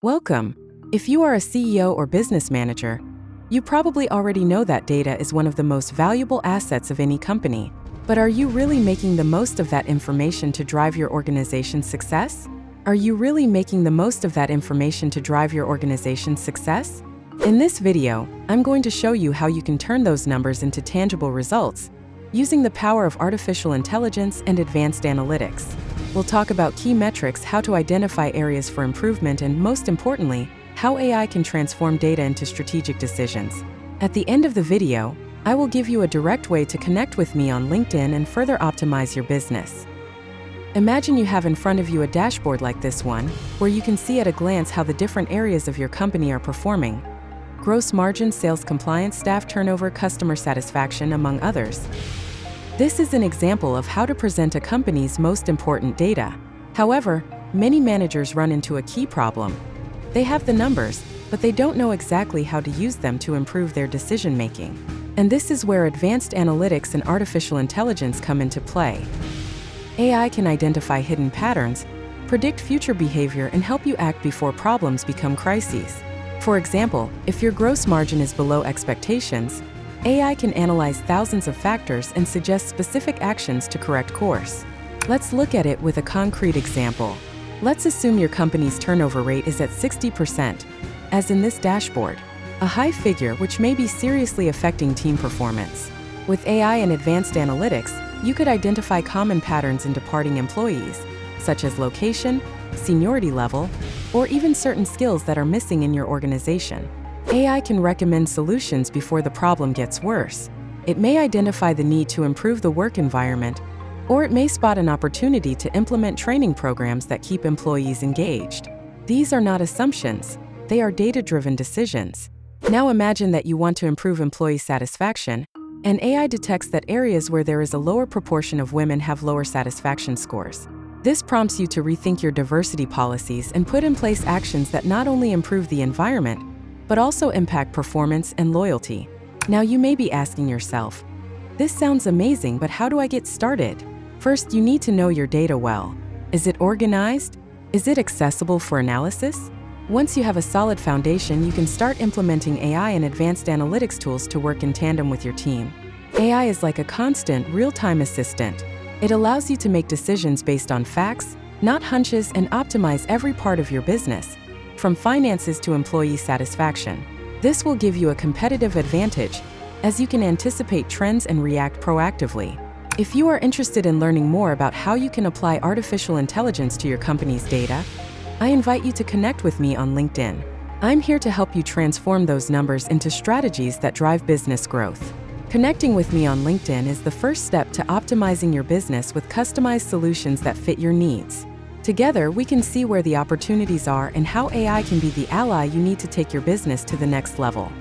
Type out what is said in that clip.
Welcome. If you are a CEO or business manager, you probably already know that data is one of the most valuable assets of any company. But are you really making the most of that information to drive your organization's success? Are you really making the most of that information to drive your organization's success? In this video, I'm going to show you how you can turn those numbers into tangible results using the power of artificial intelligence and advanced analytics. We'll talk about key metrics, how to identify areas for improvement, and most importantly, how AI can transform data into strategic decisions. At the end of the video, I will give you a direct way to connect with me on LinkedIn and further optimize your business. Imagine you have in front of you a dashboard like this one, where you can see at a glance how the different areas of your company are performing. Gross margin, sales compliance, staff turnover, customer satisfaction, among others. This is an example of how to present a company's most important data. However, many managers run into a key problem. They have the numbers, but they don't know exactly how to use them to improve their decision-making. And this is where advanced analytics and artificial intelligence come into play. AI can identify hidden patterns, predict future behavior, and help you act before problems become crises. For example, if your gross margin is below expectations, AI can analyze thousands of factors and suggest specific actions to correct course. Let's look at it with a concrete example. Let's assume your company's turnover rate is at 60%, as in this dashboard, a high figure which may be seriously affecting team performance. With AI and advanced analytics, you could identify common patterns in departing employees, such as location, seniority level, or even certain skills that are missing in your organization. AI can recommend solutions before the problem gets worse. It may identify the need to improve the work environment, or it may spot an opportunity to implement training programs that keep employees engaged. These are not assumptions, they are data-driven decisions. Now imagine that you want to improve employee satisfaction, and AI detects that areas where there is a lower proportion of women have lower satisfaction scores. This prompts you to rethink your diversity policies and put in place actions that not only improve the environment, but also impact performance and loyalty. Now you may be asking yourself, this sounds amazing, but how do I get started? First, you need to know your data well. Is it organized? Is it accessible for analysis? Once you have a solid foundation, you can start implementing AI and advanced analytics tools to work in tandem with your team. AI is like a constant, real-time assistant. It allows you to make decisions based on facts, not hunches, and optimize every part of your business, from finances to employee satisfaction. This will give you a competitive advantage, as you can anticipate trends and react proactively. If you are interested in learning more about how you can apply artificial intelligence to your company's data, I invite you to connect with me on LinkedIn. I'm here to help you transform those numbers into strategies that drive business growth. Connecting with me on LinkedIn is the first step to optimizing your business with customized solutions that fit your needs. Together, we can see where the opportunities are and how AI can be the ally you need to take your business to the next level.